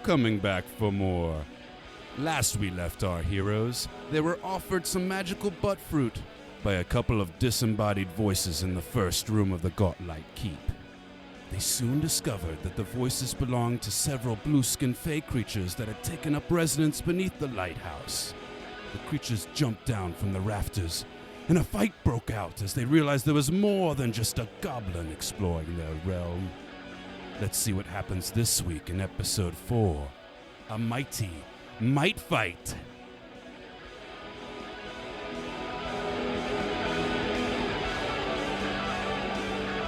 Coming back for more. Last we left our heroes, they were offered some magical butt fruit by a couple of disembodied voices in the first room of the Godlight Keep. They soon discovered that the voices belonged to several blue-skinned fey creatures that had taken up residence beneath the lighthouse. The creatures jumped down from the rafters, and a fight broke out as they realized there was more than just a goblin exploring their realm. Let's see what happens this week in episode 4, a mighty Mite fight.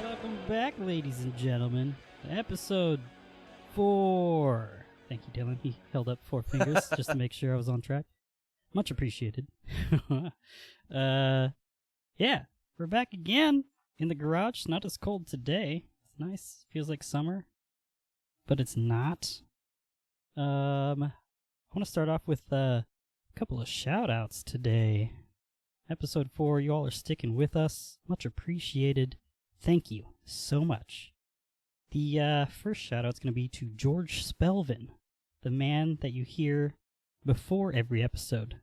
Welcome back, ladies and gentlemen, to episode 4. Thank you, Dylan. He held up 4 fingers just to make sure I was on track. Much appreciated. Yeah, we're back again in the garage. It's not as cold today. Nice. Feels like summer, but it's not. I want to start off with a couple of shout-outs today. Episode 4, you all are sticking with us. Much appreciated. Thank you so much. The first shout-out's going to be to George Spelvin, the man that you hear before every episode.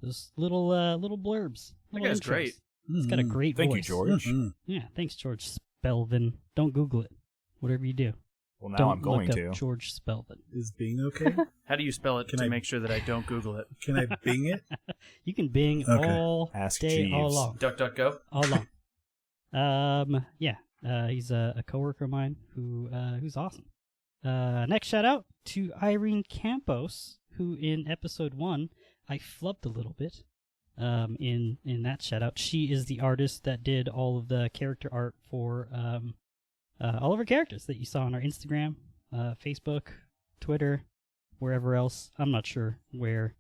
Those little blurbs. That guy's great. He's got a great voice. Thank you, George. Yeah, thanks, George Spelvin. Don't Google it. Whatever you do. Well, now don't I'm going look to. Up George Spelvin. Is Bing okay? How do you spell it make sure that I don't Google it? Can I Bing it? You can Bing all Ask day, Jeeves. all along. DuckDuckGo? All along. He's a coworker of mine who's awesome. Next shout out to Irene Campos, who in episode 1 I flubbed a little bit. In that shout out, she is the artist that did all of the character art for all of our characters that you saw on our Instagram, Facebook, Twitter, wherever else. I'm not sure where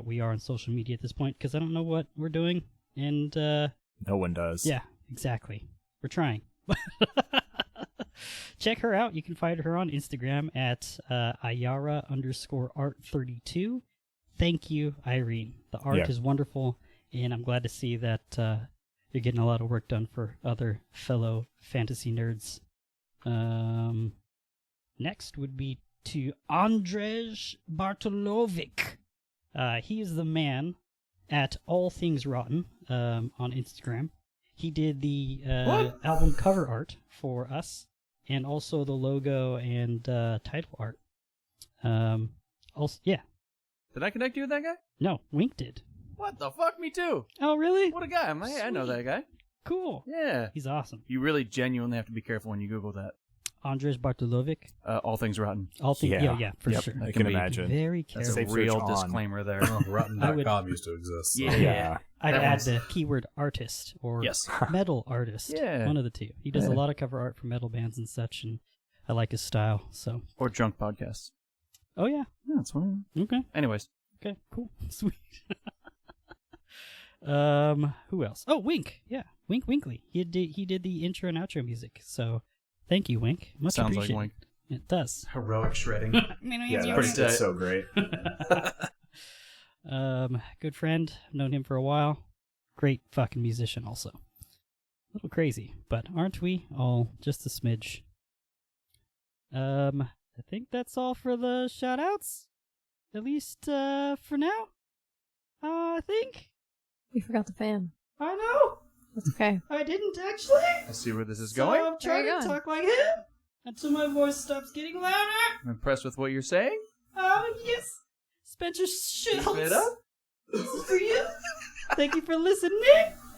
we are on social media at this point because I don't know what we're doing. And no one does. Yeah, exactly. We're trying. Check her out. You can find her on Instagram at Ayara_art32. Thank you, Irene. The art is wonderful, and I'm glad to see that you're getting a lot of work done for other fellow fantasy nerds. Next would be to Andrzej Bartolovic. He is the man at All Things Rotten on Instagram. He did the album cover art for us, and also the logo and title art. Did I connect you with that guy? No, Wink did. What the fuck? Me too. Oh, really? What a guy. I know that guy. Cool. Yeah. He's awesome. You really genuinely have to be careful when you Google that. Andrzej Bartolovic. All Things Rotten. All things. Yeah, for sure. I can imagine. Very That's careful. a real disclaimer there. Rotten.com used to exist. So. Yeah. I'd add the keyword artist or metal artist. Yeah. One of the two. He does a lot of cover art for metal bands and such, and I like his style. So. Or drunk podcasts. Oh, yeah. Yeah, that's fine. Okay. Anyways. Okay, cool. Sweet. Who else? Oh, Wink. Yeah, Wink Winkley. He did the intro and outro music. So, thank you, Wink. Much Sounds appreciated. like Wink. It does. Heroic shredding. That's so great. Good friend. Known him for a while. Great fucking musician also. A little crazy, but aren't we all just a smidge? I think that's all for the shout-outs. At least, for now. I think. You forgot the fan. I know. That's okay. I didn't actually. I see where this is going. So I'm trying to talk like him until my voice stops getting louder. I'm impressed with what you're saying. Yes. Spencer Schultz. Keep it up. This is for you. Thank you for listening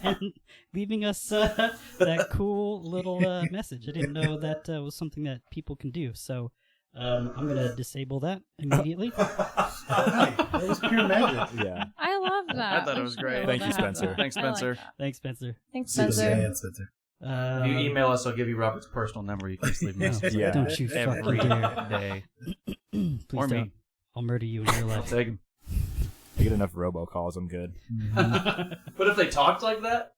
and leaving us that cool little message. I didn't know that was something that people can do. So I'm going to disable that immediately. That was pure magic. Yeah. I love that. I thought it was great. Thank you, Spencer. Thanks, Spencer. Thanks, Spencer. Thanks, See you Spencer. Spencer. If you email us, I'll give you Robert's personal number. You can just leave a message. Yeah. Don't you Every fucking dare. day. Please Or don't. me. I'll murder you in real I'll life. take him. I get enough robocalls, I'm good. But if they talked like that,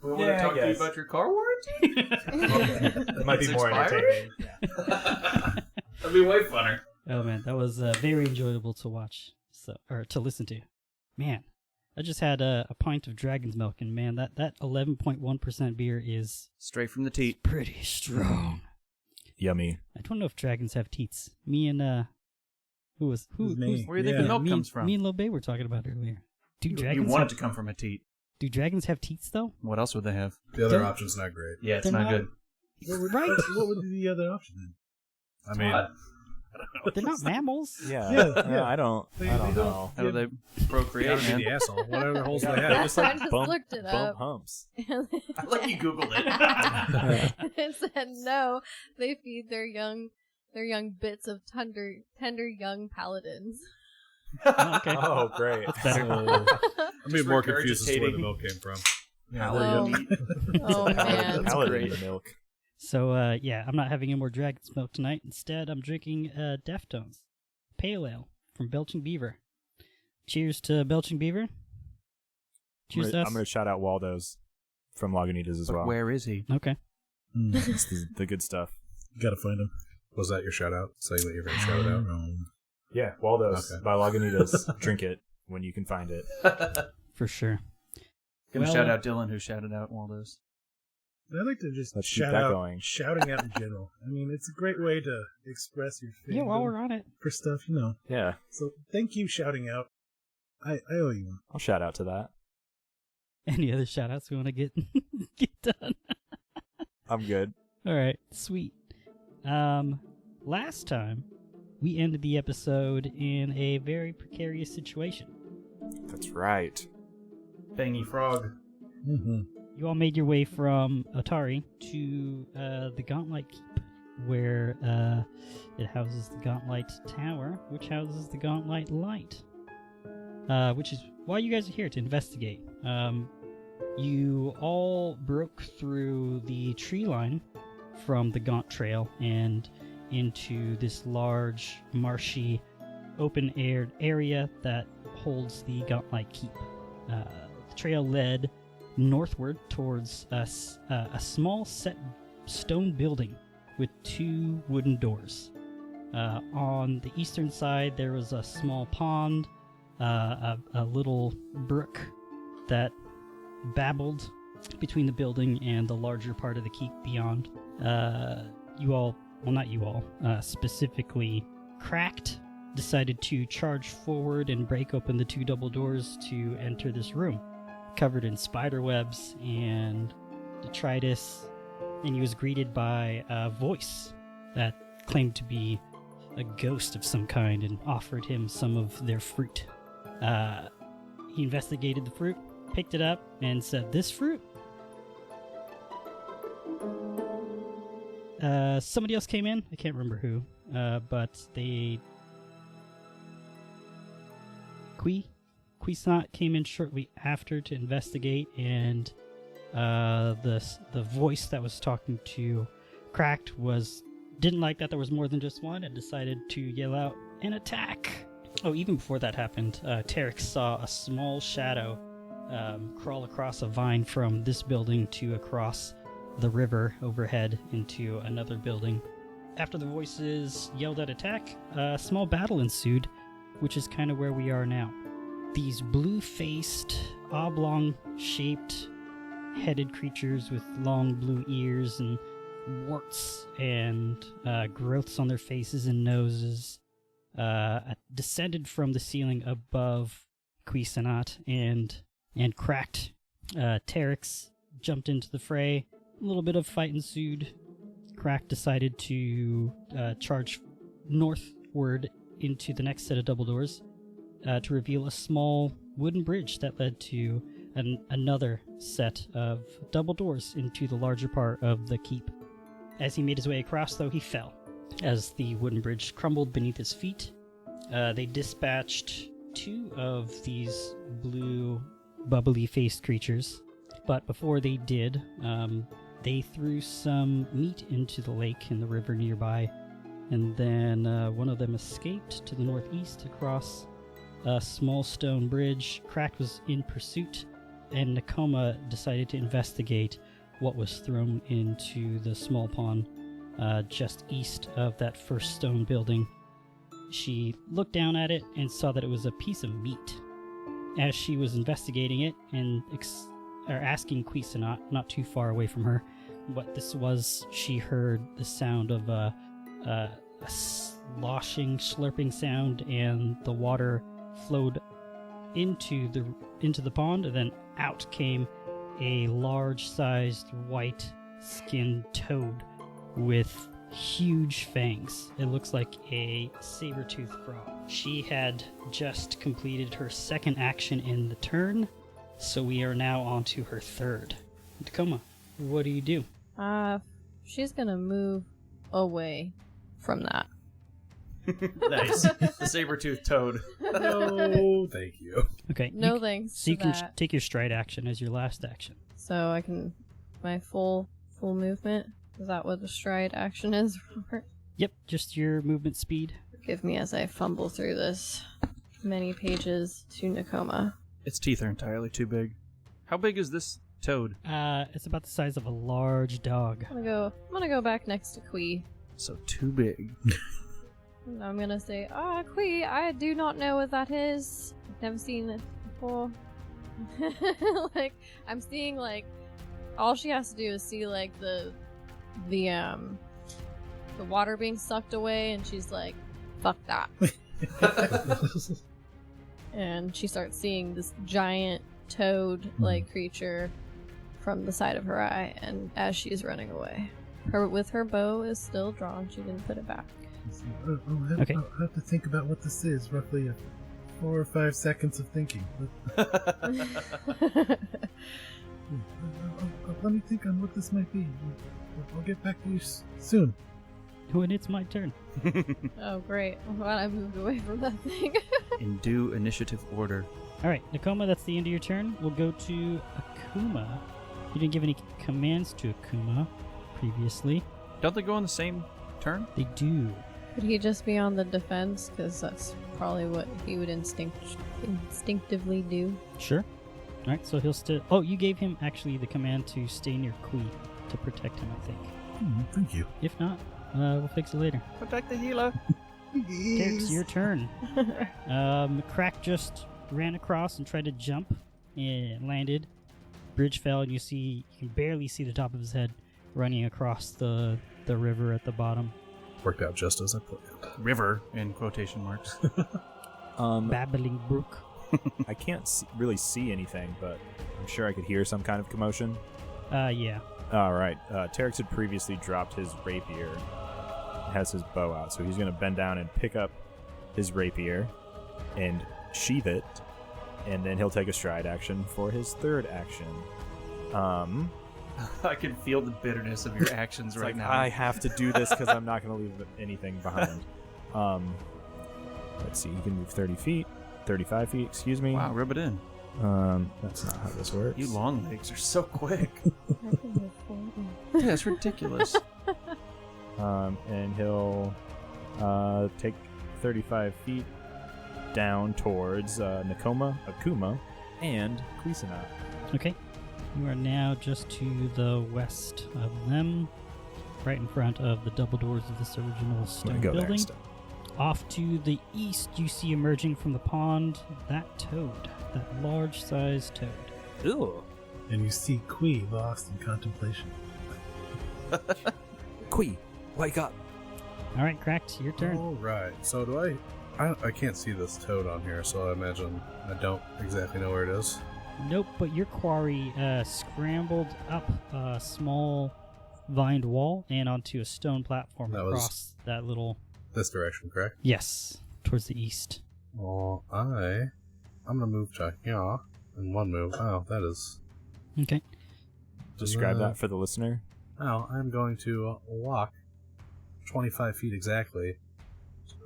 we want to talk to you about your car warranty? It might be It's more expired? entertaining. Yeah. That'd be way funner. Oh man, that was very enjoyable to watch, or to listen to. Man, I just had a pint of dragon's milk, and man, that 11.1% beer is Straight from the teat. pretty strong. Yummy. I don't know if dragons have teats. Me and who? Me. Where do you think the milk comes from? Me and Lobay were talking about earlier. Do You dragons want have, it to come from a teat. Do dragons have teats though? What else would they have? The other Don't- option's not great. Yeah, it's They're not not- good. Right? What would be the other option then? I mean, What? They're not mammals. Yeah. Yeah. I don't They know. don't- How do they procreate, gotta be man? the asshole. Whatever holes they They have. just I like just bump, looked it bump up. humps. I like you Googled it. It said no. They feed their young bits of tender young paladins. Oh, okay. Oh, great. That's better. I'm being more confused as to where the regurgitating. milk came from. Yeah, Paladin there you meat. Oh man. Paladin milk. So, yeah, I'm not having any more dragon's milk tonight. Instead, I'm drinking Deftones Pale Ale from Belching Beaver. Cheers to Belching Beaver. Cheers to us. I'm going to shout out Waldo's from Lagunitas as But well. where is he? Okay. go. It's the good stuff. You gotta find him. Was that your shout out? Saying that you're gonna shout it out? Yeah, Waldo's Okay. by Lagunitas. Drink it when you can find it. For sure. Gonna Well, shout out Dylan, who shouted out Waldo's. I like to just Let's keep shout that out, going. shouting out in general. I mean, it's a great way to express your Yeah, while fandom we're on it. for stuff, you know. Yeah, So thank you, shouting out. I owe you one. I'll shout out to that. Any other shout outs we want to get done? I'm good. All right, sweet. Last time, we ended the episode in a very precarious situation. That's right. Bangy frog. Mm-hmm. You all made your way from Otari to the Gauntlet Keep, where it houses the Gauntlet Tower, which houses the Gauntlet Light. Which is why you guys are here, to investigate. You all broke through the tree line from the Gaunt Trail and into this large, marshy, open-aired area that holds the Gauntlet Keep. The trail led northward towards a small set stone building with 2 wooden doors. On the eastern side, there was a small pond, a little brook that babbled between the building and the larger part of the keep beyond. Specifically Cracked, decided to charge forward and break open the 2 double doors to enter this room, covered in spider webs and detritus, and he was greeted by a voice that claimed to be a ghost of some kind and offered him some of their fruit. He investigated the fruit, picked it up, and said, "This fruit?" Somebody else came in. I can't remember who, but they... Quisnat came in shortly after to investigate, and the voice that was talking to Cracked didn't like that there was more than just one and decided to yell out, "An attack!" Oh, even before that happened, Tarek saw a small shadow crawl across a vine from this building to across the river overhead into another building. After the voices yelled out attack, a small battle ensued, which is kind of where we are now. These blue-faced, oblong-shaped, headed creatures with long blue ears and warts and growths on their faces and noses descended from the ceiling above Cuisinat and Cracked. Terex jumped into the fray. A little bit of fight ensued. Crack decided to charge northward into the next set of double doors to reveal a small wooden bridge that led to another set of double doors into the larger part of the keep. As he made his way across, though, he fell. As the wooden bridge crumbled beneath his feet, they dispatched 2 of these blue, bubbly-faced creatures. But before they did, they threw some meat into the lake in the river nearby, and then one of them escaped to the northeast across a small stone bridge. Crack was in pursuit, and Nakoma decided to investigate what was thrown into the small pond just east of that first stone building. She looked down at it and saw that it was a piece of meat. As she was investigating it and asking Cuisinart, not too far away from her, what this was, she heard the sound of a sloshing, slurping sound, and the water flowed into the pond, and then out came a large-sized white-skinned toad with huge fangs. It looks like a saber-toothed frog. She had just completed her second action in the turn, so we are now on to her third. Tacoma, what do you do? She's gonna move away from that. Nice. The saber-toothed toad. No, thank you. Okay. No thanks So you to can that. take your stride action as your last action. So I can my full movement. Is that what the stride action is? Yep, just your movement speed. Forgive me as I fumble through this many pages to Nakoma. Its teeth are entirely too big. How big is this toad? It's about the size of a large dog. I'm gonna go back next to Kui. So too big. And I'm gonna say, Kui, I do not know what that is. I've never seen it before. Like, I'm seeing, like, all she has to do is see, like, the water being sucked away, and she's like, fuck that. And she starts seeing this giant toad-like creature from the side of her eye, and as she's running away. With her bow is still drawn, she didn't put it back. Okay. I'll have to think about what this is. Roughly 4 or 5 seconds of thinking. Let me think on what this might be. I'll get back to you soon. When it's my turn. Oh, great. I'm glad I moved away from that thing. In due initiative order. Alright, Nakoma, that's the end of your turn. We'll go to Akuma. You didn't give any commands to Akuma previously. Don't they go on the same turn? They do. Could he just be on the defense? Because that's probably what he would instinctively do. Sure. Alright, so he'll still... Oh, you gave him actually the command to stay near Kui to protect him, I think. Thank you. If not, we'll fix it later. Protect the healer. Derek's your turn. Crack just ran across and tried to jump and landed. Bridge fell, and you can barely see the top of his head running across the river at the bottom. Worked out just as I planned. River, in quotation marks. Babbling brook. I can't really see anything, but I'm sure I could hear some kind of commotion. Yeah. All right. Terex had previously dropped his rapier. Has his bow out, so he's going to bend down and pick up his rapier and sheath it, and then he'll take a stride action for his third action. I can feel the bitterness of your actions It's right like, now. I have to do this because I'm not going to leave anything behind. Let's see. You can move 30 feet, 35 feet. Excuse me. Wow, rub it in. That's not how this works. You long legs are so quick. I can move forward. Yeah, it's ridiculous. And he'll take 35 feet down towards Akuma, and Cuisinart. Okay. You are now just to the west of them, right in front of the double doors of this original I'm stone gonna go there building. instead. Off to the east, you see emerging from the pond that toad, that large-sized toad. Ew. And you see Kui lost in contemplation. Kui, wake up. All right, Cracked, your turn. All right. So do I can't see this toad on here, so I imagine I don't exactly know where it is. Nope, but your quarry scrambled up a small vined wall and onto a stone platform That was- across that little... This direction, correct? Yes, towards the east. Well, I'm gonna move to here in one move. Oh, that is. Okay. Describe that for the listener. Oh, I'm going to walk 25 feet exactly to the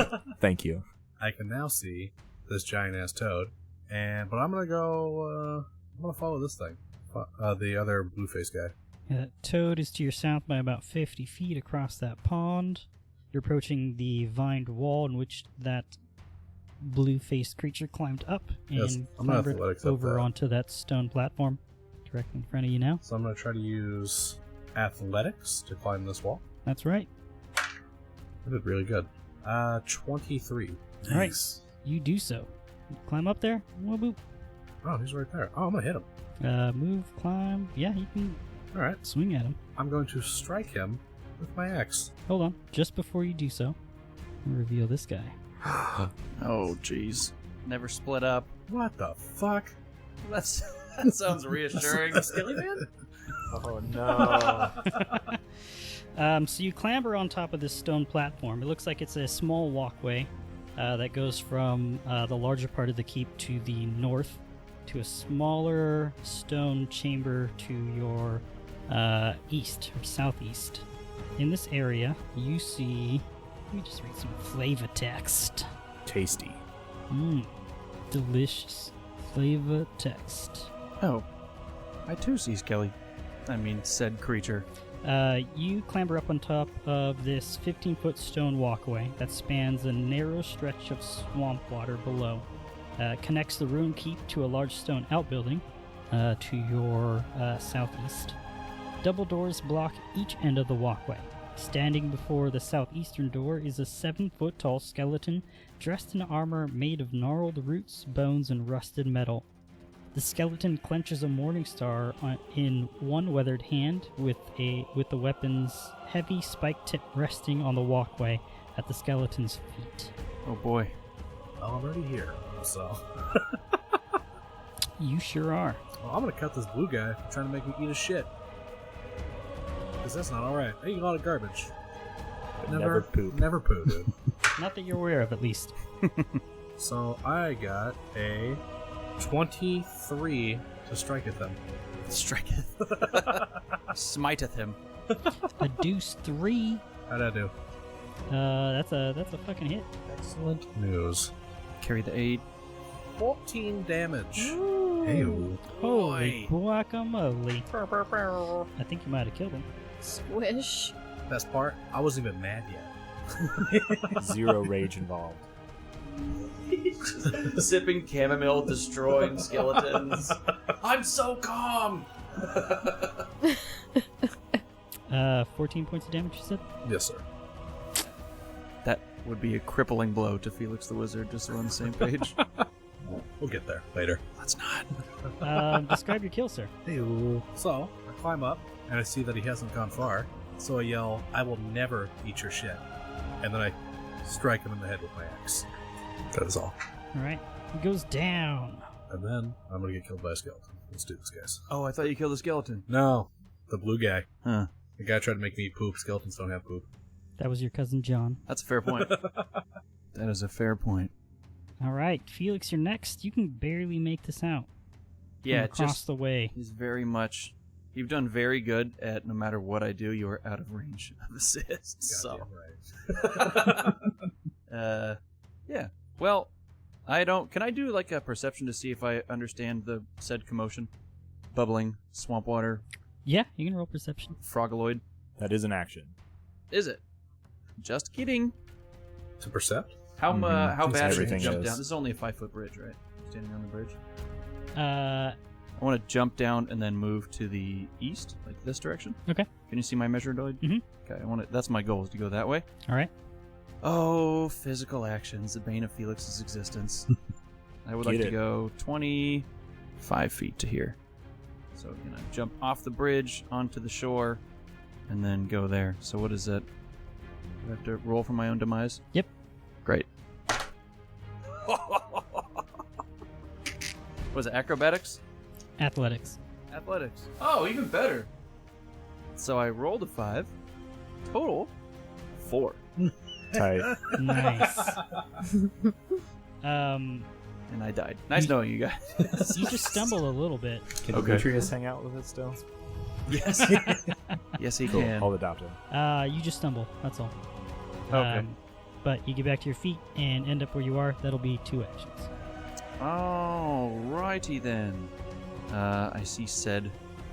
right. Thank you. I can now see this giant ass toad, but I'm gonna go. I'm gonna follow this thing. The other blue face guy. Yeah, that toad is to your south by about 50 feet across that pond. You're approaching the vined wall in which that blue-faced creature climbed up and Yes, I'm gonna clambered athletics up over that. onto that stone platform directly in front of you now. So I'm gonna try to use athletics to climb this wall. That's right. I did really good. 23. All right. You do so. Climb up there. Whoop, whoop. Oh, he's right there. Oh, I'm gonna hit him. Move, climb. Yeah, you can All right. swing at him. I'm going to strike him with my axe. Hold on. Just before you do so, I'll reveal this guy. Oh, jeez. Never split up. What the fuck? That sounds reassuring. Skilly man? Oh no. So you clamber on top of this stone platform. It looks like it's a small walkway that goes from the larger part of the keep to the north to a smaller stone chamber to your east or southeast. In this area, you see... Let me just read some flavor text. Tasty. Delicious. Flavor text. Oh. I too see Skelly. I mean, said creature. You clamber up on top of this 15-foot stone walkway that spans a narrow stretch of swamp water below. Connects the ruined keep to a large stone outbuilding to your southeast. Double doors block each end of the walkway. Standing before the southeastern door is a 7-foot-tall skeleton dressed in armor made of gnarled roots, bones, and rusted metal. The skeleton clenches a morning star in one weathered hand, with the weapon's heavy spike tip resting on the walkway at the skeleton's feet. Oh boy. Well, I'm already here, so... You sure are. Well, I'm gonna cut this blue guy for trying to make me eat his shit. Because that's not alright. I eat a lot of garbage. Never poop. Never poo, dude. Not that you're aware of, at least. So I got a 23 to strike at them. Striketh. Smiteth him. A deuce 3. How'd I do? That's a fucking hit. Excellent news. Carry the 8. 14 damage. Ew. Holy Boy. guacamole. I think you might have killed him. Squish. Best part, I wasn't even mad yet. 0 rage involved. Sipping chamomile, destroying skeletons. I'm so calm! 14 points of damage, you said? Yes, sir. That would be a crippling blow to Felix the Wizard, just so we're on the same page. We'll get there later. Let's not. Describe your kill, sir. So, I climb up, and I see that he hasn't gone far. So I yell, "I will never eat your shit." And then I strike him in the head with my axe. That is all. Alright. He goes down. And then I'm gonna get killed by a skeleton. Let's do this, guys. Oh, I thought you killed a skeleton. No, the blue guy. Huh. The guy tried to make me eat poop. Skeletons don't have poop. That was your cousin John. That's a fair point. That is a fair point. Alright, Felix, you're next. You can barely make this out. Yeah, From across just the way. he's very much. You've done very good at no matter what I do, you are out of range of assists. Goddamn So, right. yeah. Well, I don't. Can I do like a perception to see if I understand the said commotion? Bubbling, swamp water, Yeah, you can roll perception. frogaloid. That is an action. Is it? Just kidding. To percept? How Mhm. bad should you Everything jump is. down? This is only a 5-foot bridge, right? Standing on the bridge. Uh, I want to jump down and then move to the east, like this direction. Okay. Can you see my measuredoid? Mhm. Okay, I want to. That's my goal, is to go that way. alright. Oh, physical actions, the bane of Felix's existence. I would like Get to it. go 25 feet to here. So, jump off the bridge onto the shore, and then go there. So what is it? Do I have to roll for my own demise? Yep. Great. Was it acrobatics? Athletics. Athletics. Oh, even better. So I rolled a 5. Total 4. Tight. Nice. Um, And I died. Nice knowing you guys. you just stumble a little bit. Can Okay. Demetrius hang out with it still? Yes. Yes, he Cool. can. I'll adopt him. You just stumble, that's all. Okay. But you get back to your feet and end up where you are. That'll be 2 actions. Alrighty then. I see said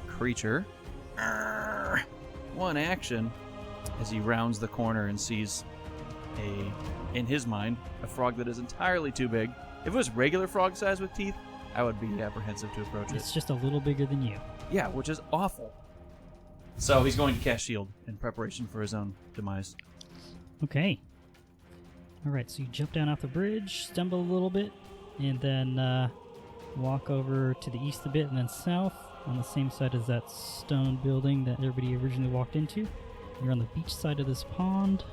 creature. One action as he rounds the corner and sees in his mind, a frog that is entirely too big. If it was regular frog size with teeth, I would be apprehensive to approach it. It's just a little bigger than you. Yeah, which is awful. So he's going to cast shield in preparation for his own demise. Okay. Alright, so you jump down off the bridge, stumble a little bit, and then walk over to the east a bit and then south on the same side as that stone building that everybody originally walked into. You're on the beach side of this pond.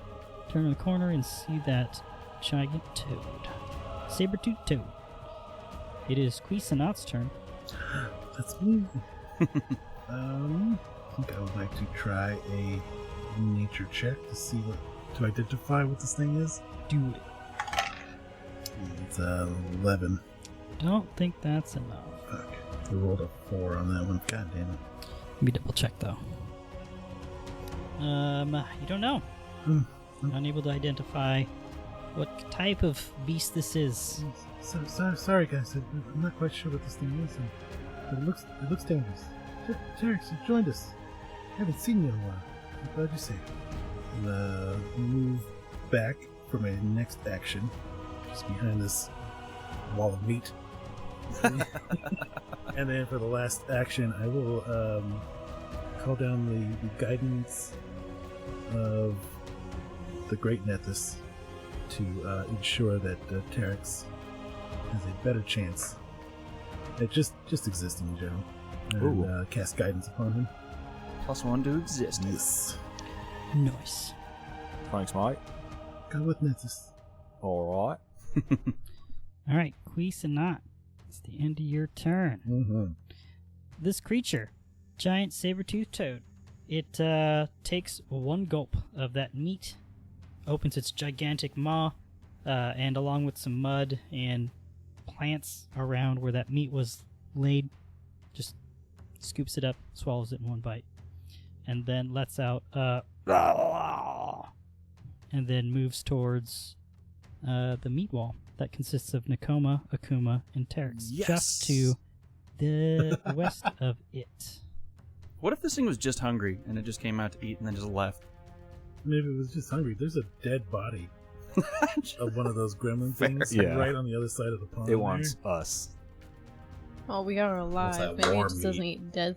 Turn the corner and see that giant toad. Saber-toothed toad. It is Cuisinot's turn. That's me. I think I would like to try a nature check to see to identify what this thing is. Do it. It's 11. Don't think that's enough. Fuck. I rolled a 4 on that one. God damn it. Let me double check though. You don't know. Unable to identify what type of beast this is. Sorry guys, I'm not quite sure what this thing is, but it looks dangerous. Terex, you joined us. I haven't seen you in a while. I'm glad you're safe. Move back for my next action, just behind this wall of meat. And then for the last action, I will call down the guidance of the Great Nethys to ensure that Terex has a better chance at just existing in general, and cast guidance upon him. +1 to exist. Yes. Nice. Thanks, Mike. Go with Nethys. All right. Alright, Cuisinot. It's the end of your turn. Mm-hmm. This creature, giant saber-toothed toad, it takes one gulp of that meat, opens its gigantic maw, and along with some mud and plants around where that meat was laid, just scoops it up, swallows it in one bite, and then lets out and then moves towards the meat wall that consists of Nakoma, Akuma, and Terex, Yes! just to the west of it. What if this thing was just hungry and it just came out to eat and then just left? Maybe it was just hungry. There's a dead body of one of those gremlin things Yeah. right on the other side of the pond. It wants us. Oh, we are alive. that Maybe it warm just doesn't meat? eat dead.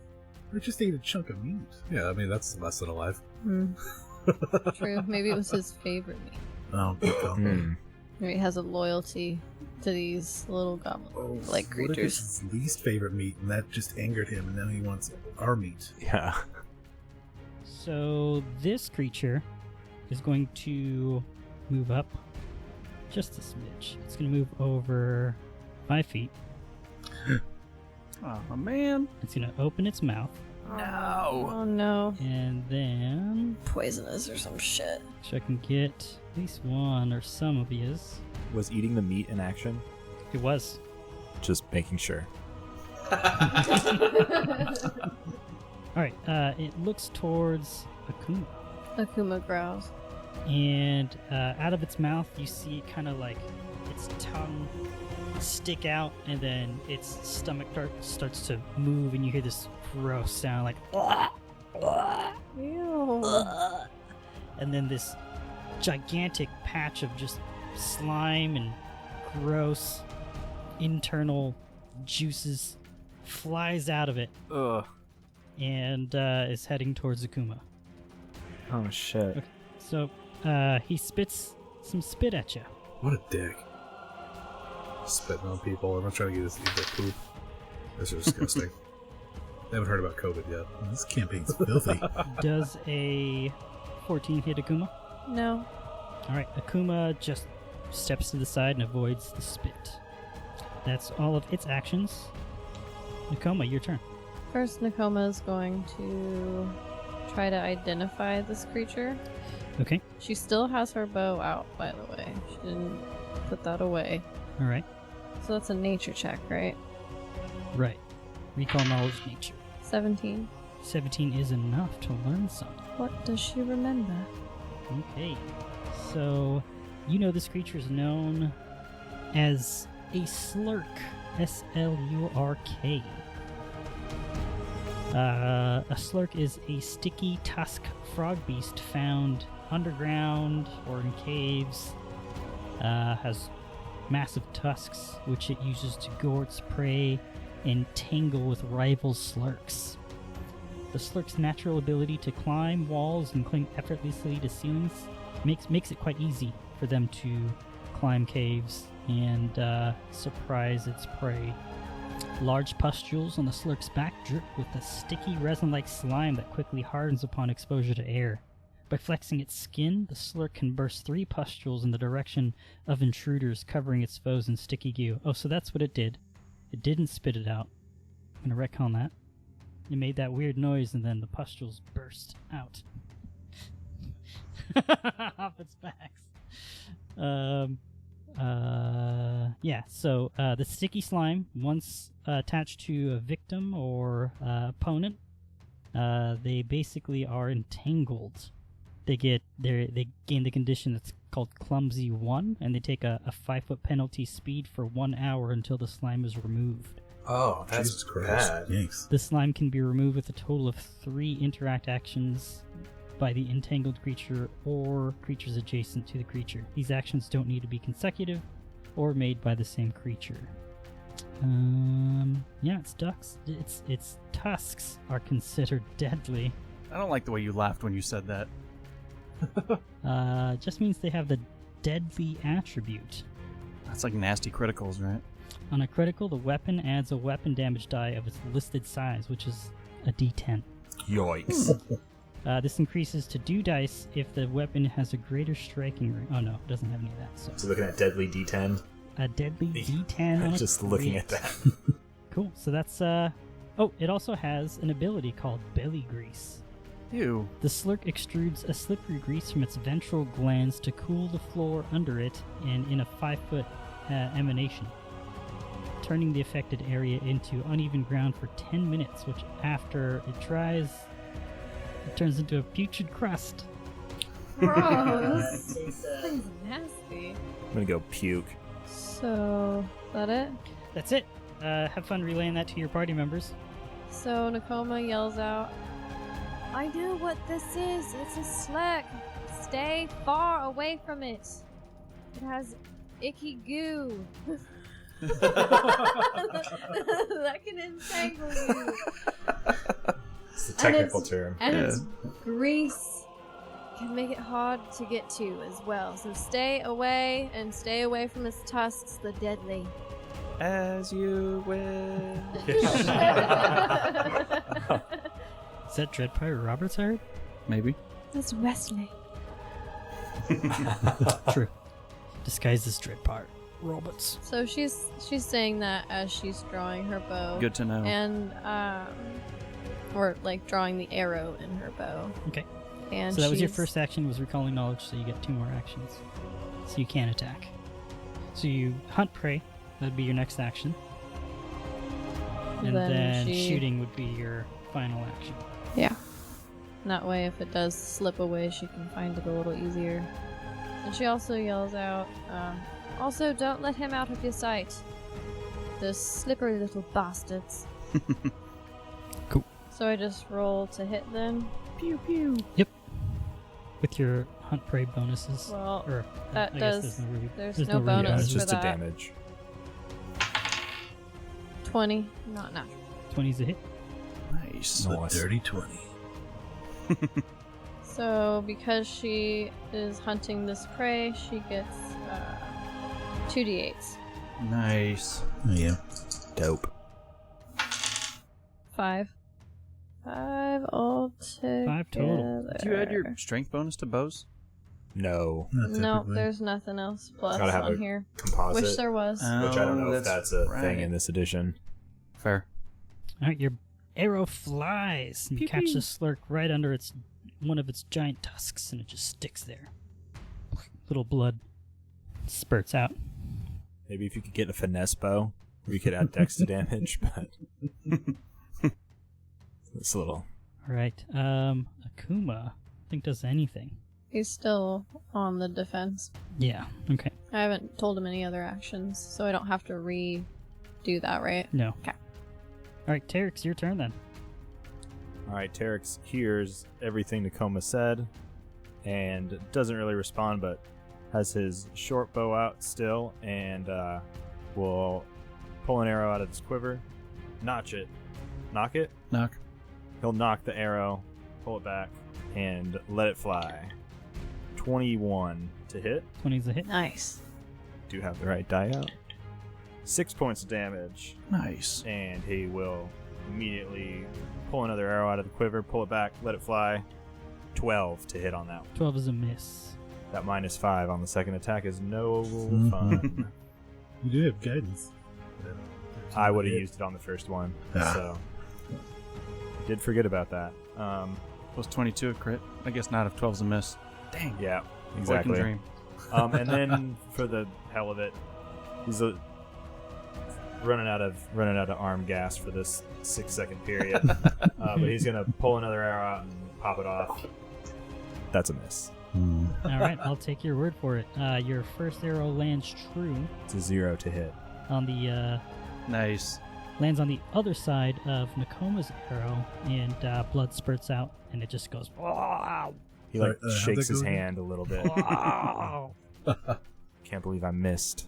Or just ate a chunk of meat. Yeah, I mean, that's less than alive. True. Maybe it was his favorite meat. Oh, good call. Maybe it has a loyalty to these little goblin-like What if it's creatures. his least favorite meat, and that just angered him, and now he wants our meat? Yeah. So this creature is going to move up just a smidge. It's going to move over 5 feet. Oh, man. It's going to open its mouth, No. Oh no. and then Poisonous or some shit. so I can get at least one or some of these. Was eating the meat in action? It was. Just making sure. Alright, it looks towards Akuma. Akuma growls. And out of its mouth, you see kind of like its tongue stick out, and then its stomach starts to move, and you hear this gross sound like Ew. and then this gigantic patch of just slime and gross internal juices flies out of it Ugh. and is heading towards Akuma. Oh, shit. Okay. So he spits some spit at you. What a dick. Spitting on people. Everyone's trying to get us to eat their poop. This is disgusting. They haven't heard about COVID yet. This campaign's filthy. Does a 14 hit Akuma? No. Alright, Akuma just steps to the side and avoids the spit. That's all of its actions. Nakoma, your turn. First, Nakoma is going to try to identify this creature. Okay, She still has her bow out, by the way. She didn't put that away. alright. So that's a nature check, right? Right. Recall knowledge nature. 17. 17 is enough to learn something. What does she remember? Okay. So, you know this creature is known as a slurk. S-L-U-R-K. A slurk is a sticky tusk frog beast found underground or in caves. Has massive tusks, which it uses to gore its prey and tangle with rival slurks. The slurk's natural ability to climb walls and cling effortlessly to ceilings makes it quite easy for them to climb caves and surprise its prey. Large pustules on the slurk's back drip with a sticky resin-like slime that quickly hardens upon exposure to air. By flexing its skin, the slurk can burst 3 pustules in the direction of intruders, covering its foes in sticky goo. Oh, so that's what it did. It didn't spit it out. I'm gonna retcon that. It made that weird noise and then the pustules burst out. Off its backs. So the sticky slime, once attached to a victim or opponent, they basically are entangled. They gain the condition that's called Clumsy 1, and they take a 5-foot penalty speed for 1 hour until the slime is removed. Oh, that's Jesus Christ. bad. Yikes. The slime can be removed with a total of 3 interact actions by the entangled creature or creatures adjacent to the creature. These actions don't need to be consecutive or made by the same creature. Its ducks. Its tusks are considered deadly. I don't like the way you laughed when you said that. Just means they have the deadly attribute. That's like nasty criticals, right? On a critical, the weapon adds a weapon damage die of its listed size, which is a d10. Yikes. This increases to 2 dice if the weapon has a greater striking rate. Oh no, it doesn't have any of that. So looking at Deadly D10. A deadly d10 on a Just looking crit. at that. Cool, so that's, it also has an ability called Belly Grease. Ew. The slurk extrudes a slippery grease from its ventral glands to cool the floor under it and in a 5-foot emanation, turning the affected area into uneven ground for 10 minutes, which after it dries, it turns into a putrid crust. Gross. This thing's nasty. I'm gonna go puke. So, is that it? That's it. Have fun relaying that to your party members. So Nakoma yells out, I know what this is. It's a slurk. Stay far away from it. It has icky goo. That can entangle you. It's the technical term. And its grease can make it hard to get to as well. So stay away and stay away from its tusks, the deadly. As you wish. Is that Dread Pirate Roberts I heard? Maybe. That's Wesley. True. Disguised as Dread Pirate Roberts. So she's saying that as she's drawing her bow. Good to know. And or like drawing the arrow in her bow. Okay. And So that was your she's- first action, was recalling knowledge, so you get 2 more actions. So you can attack. So you hunt prey, that'd be your next action. And then she- shooting would be your final action. Yeah. That way, if it does slip away, she can find it a little easier. And she also yells out, also, don't let him out of your sight. Those slippery little bastards. Cool. So I just roll to hit then? Pew pew. Yep. With your hunt prey bonuses. Well, Or, that I guess does- there's there's no no really bonus It's for just a that. damage. 20. Not natural. 20's a hit. Nice. A dirty 20. So, because she is hunting this prey, she gets 2d8s. Nice. Oh, yeah. Dope. 5. 5 all together. 5 total. Did you add your strength bonus to bows? No. Not No, typically. there's nothing else plus Gotta have on a here. Composite. Wish there was. which I don't know if that's that's a right. thing in this edition. Fair. Alright, your arrow flies and you catch pew. the slurk right under one of its giant tusks, and it just sticks there. Little blood spurts out. Maybe if you could get a finesse bow, where you could add dex to damage, but it's a little. Alright, Akuma, I think does anything. He's still on the defense. Yeah, okay. I haven't told him any other actions, so I don't have to redo that, right? No. 'Kay. Alright, Terex, your turn then. All right, Terex hears everything Nakoma said and doesn't really respond, but has his short bow out still and will pull an arrow out of his quiver, notch it, knock it, Knock. He'll knock the arrow, pull it back, and let it fly. 21 to hit. 20's a hit. Nice. Do have the right die out. 6 points of damage. Nice. And he will immediately pull another arrow out of the quiver, pull it back, let it fly. 12 to hit on that one. 12 is a miss. That -5 on the second attack is no fun. You do have guidance. I would have used it on the first one, so did forget about that. Plus 22 a crit. I guess not if 12's a miss. Dang. Yeah, Working exactly. dream. And then for the hell of it, he's running out of arm gas for this 6-second period. But he's gonna pull another arrow out and pop it off. That's a miss. All right, I'll take your word for it. Your first arrow lands true It's a 0 to hit. on the Nice. lands on the other side of Nakoma's arrow, and blood spurts out, and it just goes. Wow! He Sorry, how'd shakes that his go again? hand a little bit. Wow! Can't believe I missed.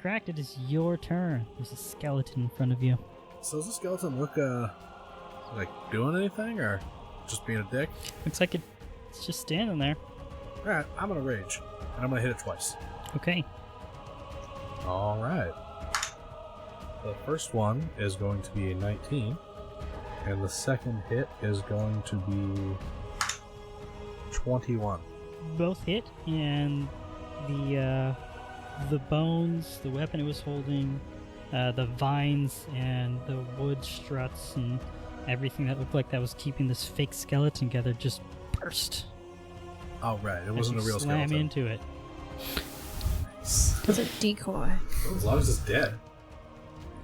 Cracked, it is your turn. There's a skeleton in front of you. So does the skeleton look like doing anything or just being a dick? Looks like it's just standing there. Alright, I'm gonna rage. And I'm gonna hit it twice. Okay. Alright. The first one is going to be a 19. And the second hit is going to be 21. Both hit, and the bones, the weapon it was holding, the vines, and the wood struts, and everything that looked like that was keeping this fake skeleton together just burst. Oh, right. It as wasn't you a real slam skeleton. into it. It's a decoy. As long as it's dead.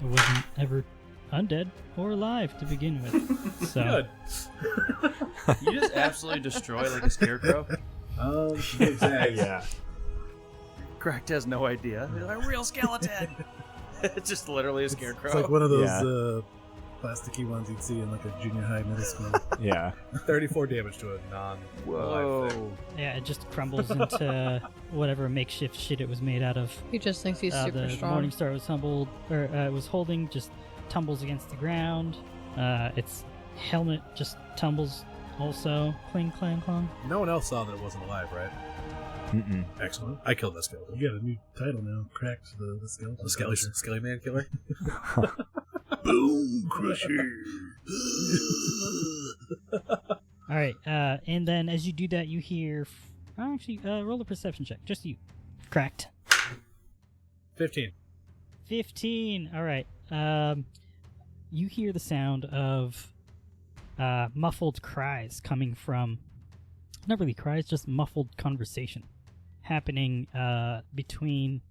It wasn't ever undead or alive to begin with. So Good. You just absolutely destroy like a scarecrow. Exactly. Yeah. Cracked has no idea. He's like, a real skeleton. It's just literally a scarecrow. It's like one of those Yeah. plasticky ones you'd see in like a junior high, middle school. Yeah. 34 damage to a non-live thing. Whoa. yeah, it just crumbles into whatever makeshift shit it was made out of. He just thinks he's super The strong. Morning Star was humbled, or it was holding, just tumbles against the ground. Its helmet just tumbles also. Cling, clang, clang. No one else saw that it wasn't alive, right? Mm-mm. Excellent. I killed that skeleton. You got a new title now. Cracked the skeleton. The Skelly Man Killer. Boom Crusher. All right, and then as you do that, you hear. Actually, roll a perception check. Just you. Cracked. 15. 15. All right. You hear the sound of muffled cries coming from. Not really cries, just muffled conversation happening between.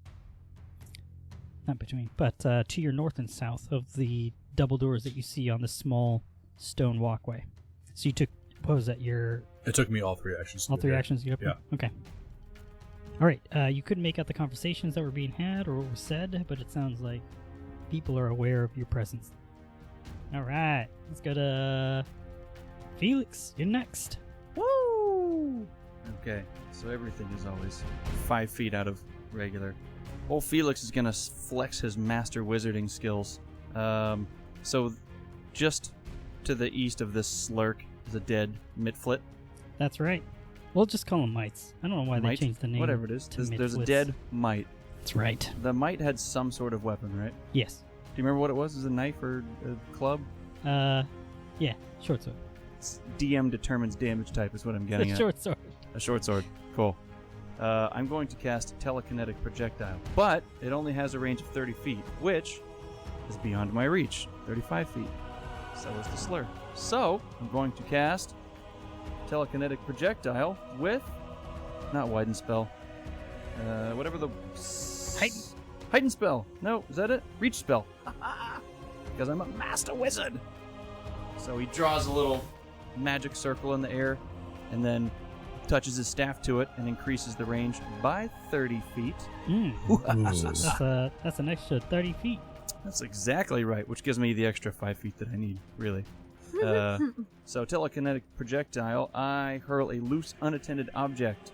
Not between, but to your north and south of the double doors that you see on the small stone walkway. So you took. What was that? Your It took me all 3 actions. to all get 3 there. actions to get up there? Okay. All right. You couldn't make out the conversations that were being had or what was said, but it sounds like people are aware of your presence. All right. Let's go to Felix. You're next. Woo! Okay, so everything is always 5 feet out of regular. Old Felix is gonna flex his master wizarding skills. So just to the east of this slurk is a dead Mitflit. That's right. We'll just call them mites. I don't know why Mite? they changed the name. Whatever it is. to There's a Mitflits. dead Mite. That's right. The Mite had some sort of weapon, right? Yes. Do you remember what it was? Is it a knife or a club? Yeah. Short sword. DM determines damage type is what I'm getting It's at. a short sword. A short sword. Cool. I'm going to cast telekinetic projectile, but it only has a range of 30 feet, which is beyond my reach. 35 feet. So is the slur. So I'm going to cast telekinetic projectile with not widen spell. Whatever the heighten spell. No, is that it? Reach spell. Because I'm a master wizard. So he draws a little magic circle in the air, and then touches his staff to it and increases the range by 30 feet. That's an extra 30 feet. That's exactly right, which gives me the extra 5 feet that I need, really. So telekinetic projectile, I hurl a loose unattended object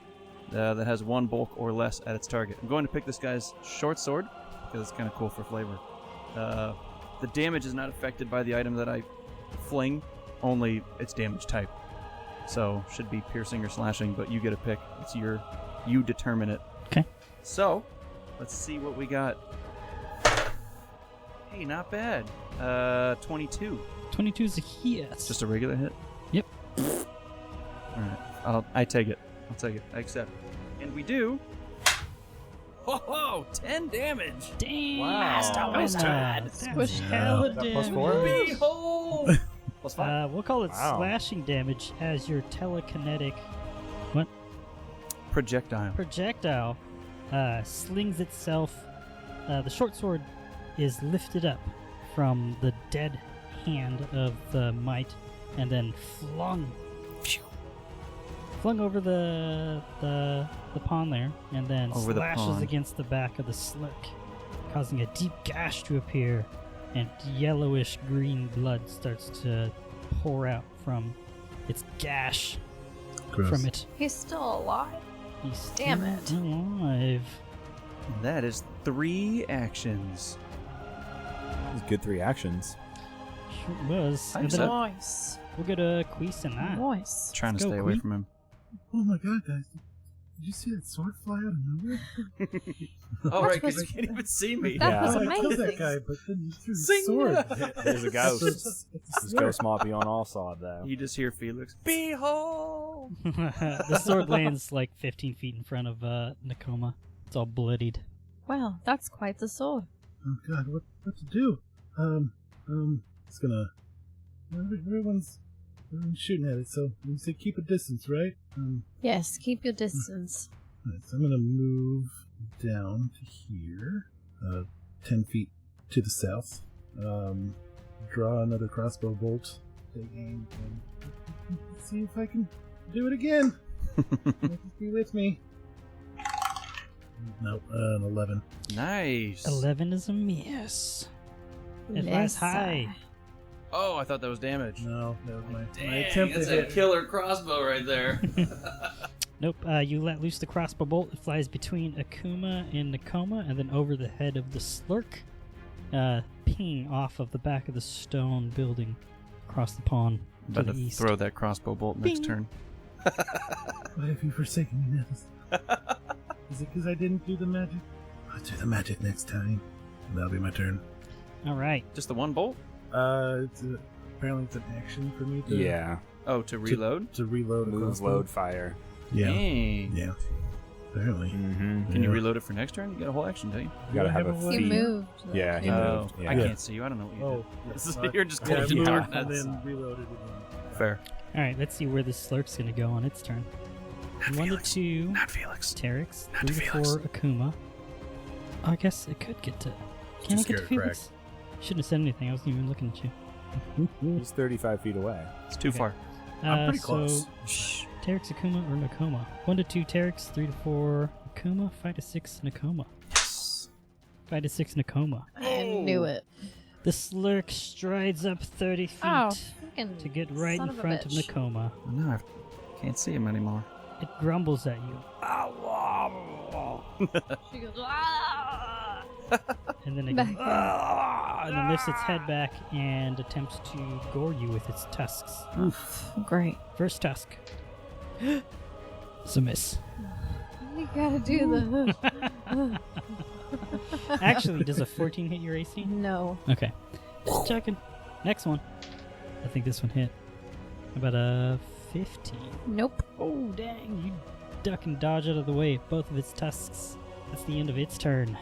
that has 1 bulk or less at its target. I'm going to pick this guy's short sword, because it's kind of cool for flavor. The damage is not affected by the item that I fling, only its damage type. So, should be piercing or slashing, but you get a pick. It's you determine it. Okay. So, let's see what we got. Hey, not bad. 22. 22 is a hit. Just a regular hit? Yep. Alright, I take it. I'll take it. I accept. And we do... Whoa, 10 damage! Damn! Wow. That was bad. Squish hella That plus damage. 4? Behold! Plus 5. We'll call it Wow. slashing damage as your telekinetic projectile slings itself. The short sword is lifted up from the dead hand of the Mite and then flung over the pond there, and then Over the slashes pond. against the back of the slurk, causing a deep gash to appear, and yellowish green blood starts to pour out from its gash Gross. from it. He's still alive. He's Damn still it. alive. That is 3 actions. Those good 3 actions. Sure was. I And then accept. Nice. we'll get a quiz in that. Nice. Trying to Let's go, stay away Queen. from him. Oh my god, guys. Did you see that sword fly out of nowhere? Oh, right, because was- you can't even see me. That Yeah. was I killed amazing. that guy, but then you threw Sing his sword. There's a ghost. It's a This slur. ghost might be on all side, though. You just hear Felix, Behold! The sword lands like 15 feet in front of Nakoma. It's all bloodied. Well, that's quite the sword. Oh god, what to do? It's gonna. Everyone's shooting at it, so you say keep a distance, right? Yes, keep your distance. Alright, so I'm gonna move down to here, 10 feet to the south. Draw another crossbow bolt. Take aim and see if I can do it again. Just be with me. Nope, an 11. Nice. 11 is a miss. It flies high. Oh, I thought that was damage. No, that was my Dang, attempt that's to a hit. killer crossbow right there. Nope, you let loose the crossbow bolt. It flies between Akuma and Nakoma and then over the head of the slurk, pinging off of the back of the stone building across the pond I'm to about the to east. throw that crossbow bolt next Bing. turn. Why have you forsaken me, Nethys? Is it because I didn't do the magic? I'll do the magic next time. That'll be my turn. All right. Just the one bolt? Apparently it's an action for me to Yeah. Oh, to reload? to reload a Move, crossbow. load, fire. Yeah, Dang. yeah. Apparently. Mm-hmm. Can you Yeah. reload it for next turn? You got a whole action, don't you? You gotta I have have a a He feat. moved. Yeah, he Oh, moved. I Yeah. can't see you. I don't know what you Oh, did. yeah. You're just Yeah, close to moved darkness. and then reloaded again. Fair. All right, let's see where this slurk's going to go on its turn. 1 to 2, Not Felix. Terex. Not 3 to Felix. 4, Akuma. I guess it could get to... Can I get scared to of crack. Felix? Shouldn't have said anything. I wasn't even looking at you. He's 35 feet away. It's too Okay. far. I'm pretty so, close. Terex, Akuma, or Nakoma? 1 to 2, Terex. 3 to 4, Akuma. 5 to 6, Nakoma. 5 to 6, Nakoma. I knew it. The slurk strides up 30 feet Oh, freaking to get right son in of a front of bitch. Nakoma. No, I can't see him anymore. It grumbles at you, She goes, ah! and then it Back goes, in. "Ah!" and then lifts its head back and attempts to gore you with its tusks. Great. First tusk. It's a miss. You gotta do the. Actually, does a 14 hit your AC? No. Okay. Just checking. Next one. I think this one hit. About a 15. Nope. Oh, dang. You duck and dodge out of the way of both of its tusks. That's the end of its turn.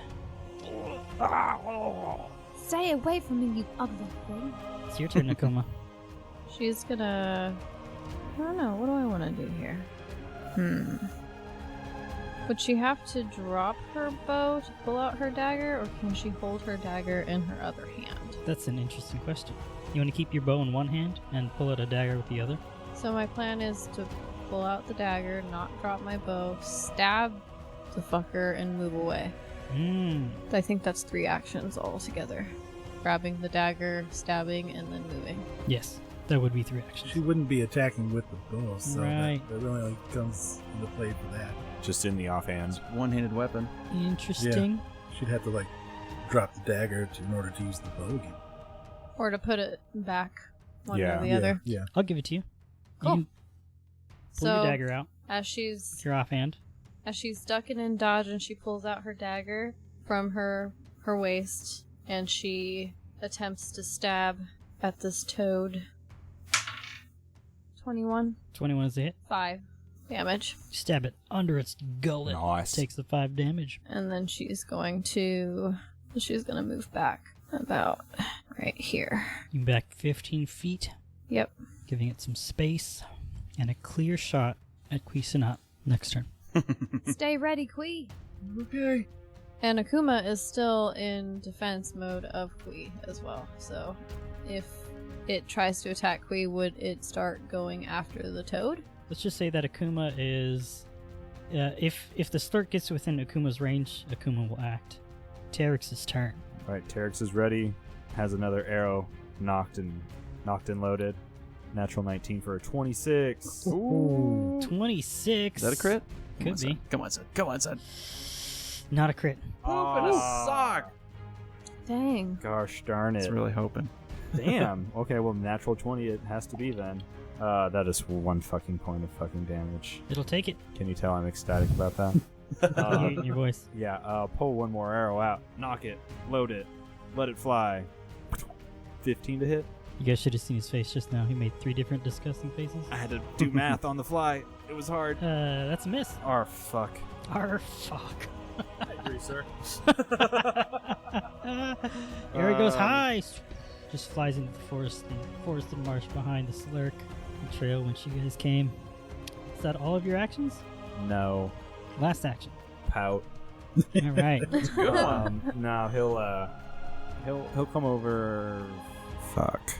Stay away from me, you ugly thing. It's your turn, Nakoma. She's gonna. I don't know. What do I want to do here? Would she have to drop her bow to pull out her dagger, or can she hold her dagger in her other hand? That's an interesting question. You want to keep your bow in one hand and pull out a dagger with the other? So my plan is to pull out the dagger, not drop my bow, stab the fucker, and move away. I think that's 3 actions all together. Grabbing the dagger, stabbing, and then moving. Yes, that would be 3 actions. She wouldn't be attacking with the bow, so Right. that really comes into play for that. Just in the offhand. One-handed weapon. Interesting. She'd have to drop the dagger in order to use the bow again. Or to put it back one Yeah. or the other. Yeah. I'll give it to you. Cool. You can pull your So dagger out as with she's your offhand. ducking and dodging, she pulls out her dagger from her waist, and she attempts to stab at this toad. 21. 21 is a hit. 5 damage. Stab it under its gullet. Nice. Takes the 5 damage. And then she's going to move back about right here. You back 15 feet, Yep. giving it some space and a clear shot at Cuisinat next turn. Stay ready, Kui. Okay. And Akuma is still in defense mode of Kui as well. So if it tries to attack Kui, would it start going after the toad? Let's just say that Akuma is... if the slurk gets within Akuma's range, Akuma will act. Terex's turn. All right, Terex is ready. Has another arrow knocked and loaded. Natural 19 for a 26. Ooh. 26. Is that a crit? Could be. Come on, son. Come on, son. Not a crit. Poop in a sock. Dang. Gosh darn I was it. really hoping. Damn. Okay, well, natural 20 it has to be then. That is 1 fucking point of fucking damage. It'll take it. Can you tell I'm ecstatic about that? Hear it in your voice. Yeah, pull one more arrow out. Knock it. Load it. Let it fly. 15 to hit. You guys should have seen his face just now. He made 3 different disgusting faces. I had to do math on the fly. It was hard. That's a miss. Arr, fuck. Arr, fuck. I agree, sir. There he goes high. Just flies into the forested marsh behind the slurk the trail when you guys came. Is that all of your actions? No. Last action. Pout. All right. No, he'll come over. Fuck.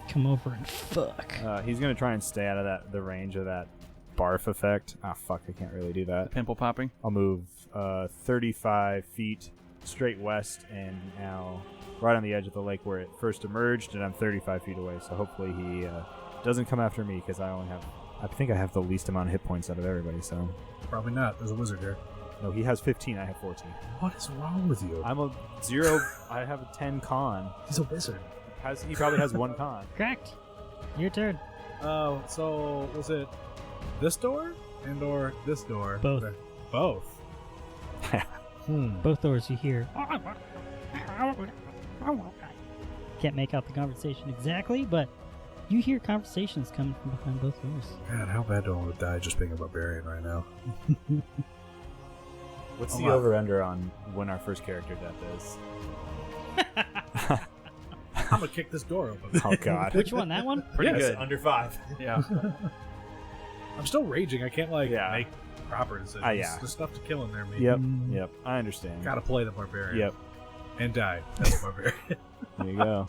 Come over and fuck. He's gonna try and stay out of the range of that barf effect. Ah, fuck! I can't really do that. Pimple popping. I'll move 35 feet straight west, and now right on the edge of the lake where it first emerged, and I'm 35 feet away. So hopefully he doesn't come after me because I think I have the least amount of hit points out of everybody. So Probably not. There's a wizard here. no, he has 15. I have 14. What is wrong with you? I'm a 0. I have a 10 con. He's a wizard. He probably has 1 con. Correct. Your turn. So was it this door or this door? Both. Both. Both doors you hear. Can't make out the conversation exactly, but you hear conversations coming from behind both doors. God, how bad do I want to die just being a barbarian right now? What's Oh, the wow. over-under on when our first character death is? I'm gonna kick this door open. Oh, God. Which one? That one? Pretty Yes. good. Under 5. Yeah. I'm still raging. I can't Yeah. make proper decisions. Yeah. There's stuff to kill in there, man. Yep. I understand. Gotta play the barbarian. Yep. And die as a barbarian. There you go.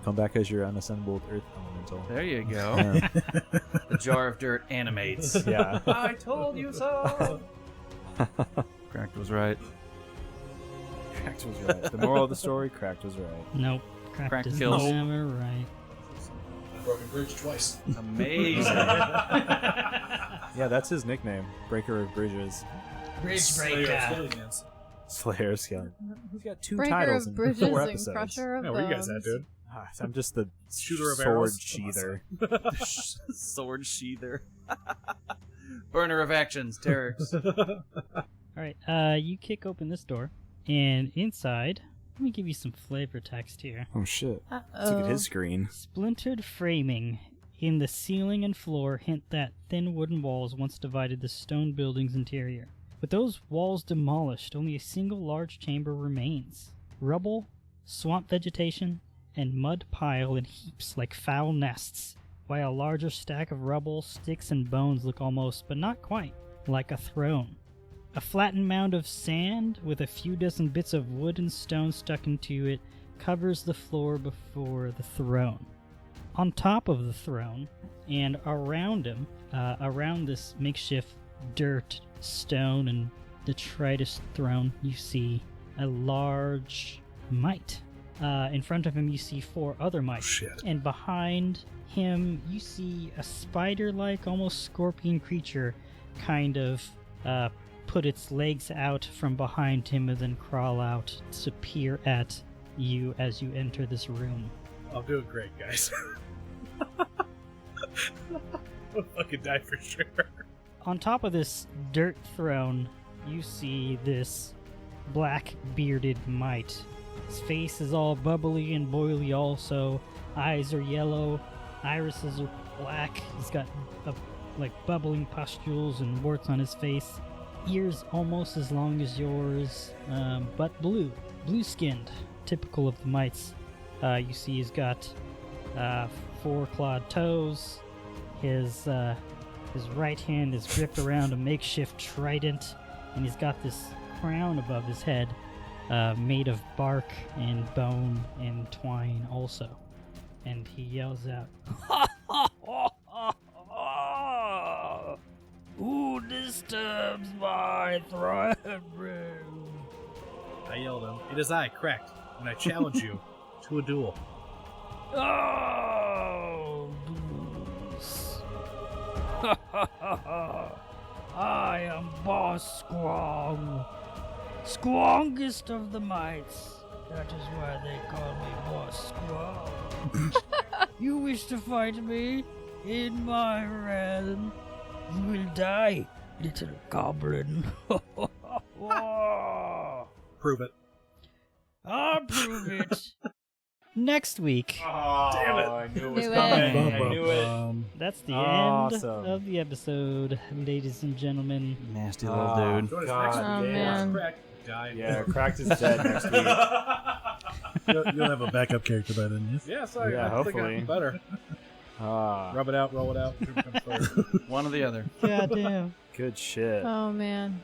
Come back as your unassembled earth elemental. There you go. Yeah. The jar of dirt animates. Yeah. I told you so. Cracked was right. Cracked was right. The moral of the story, Cracked was right. Nope. Cracked Cracked is kills. never right. Broken bridge twice. Amazing. Yeah, that's his nickname. Breaker of Bridges. Bridge Slayer of Skeleton. He's got 2 Breaker titles of in bridges 4 and episodes. crusher of Yeah, bones. where you guys at, dude? Ah, I'm just the Shooter of sword arrows? sheather. Sword sheather. Burner of actions, Terex. Alright, you kick open this door, and inside, let me give you some flavor text here. Oh shit. Look Uh-oh. at his screen. Splintered framing in the ceiling and floor hint that thin wooden walls once divided the stone building's interior. With those walls demolished, only a single large chamber remains. Rubble, swamp vegetation, and mud pile in heaps like foul nests, while a larger stack of rubble, sticks, and bones look almost, but not quite, like a throne. A flattened mound of sand with a few dozen bits of wood and stone stuck into it covers the floor before the throne. On top of the throne, and around him, around this makeshift dirt, stone, and detritus throne, you see a large Mite. In front of him, you see 4 other Mites. Shit. And behind him, you see a spider-like, almost scorpion creature kind of put its legs out from behind him and then crawl out to peer at you as you enter this room. I'm doing great, guys. I'll fucking die for sure. On top of this dirt throne, you see this black bearded mite. His face is all bubbly and boily also. Eyes are yellow, irises are black. He's got like bubbling pustules and warts on his face. Ears almost as long as yours, but blue-skinned, typical of the mites. You see he's got 4 clawed toes. His right hand is gripped around a makeshift trident, and he's got this crown above his head, made of bark and bone and twine also. And he yells out, "Who disturbs my throne room?" I yelled him. It is I, Cracked, and I challenge you to a duel. Oh, booze. I am Boss Squong, Squongest of the mites. That is why they call me Boss Squong. You wish to fight me in my realm? You will die, little goblin. Prove it. I'll prove it. Next week. Oh, Damn it. I knew it was Knew coming. it. I knew it. That's the Awesome. end of the episode, ladies and gentlemen. Nasty little dude. Join us God. next week. Oh, Yeah, man. Cracked. Die. Yeah, Cracked is dead next week. You'll have a backup character by then, yes? Yeah, sorry. Yeah, I think hopefully. I'm better. Rub it out, roll it out. One or the other. Goddamn. Good shit. Oh man.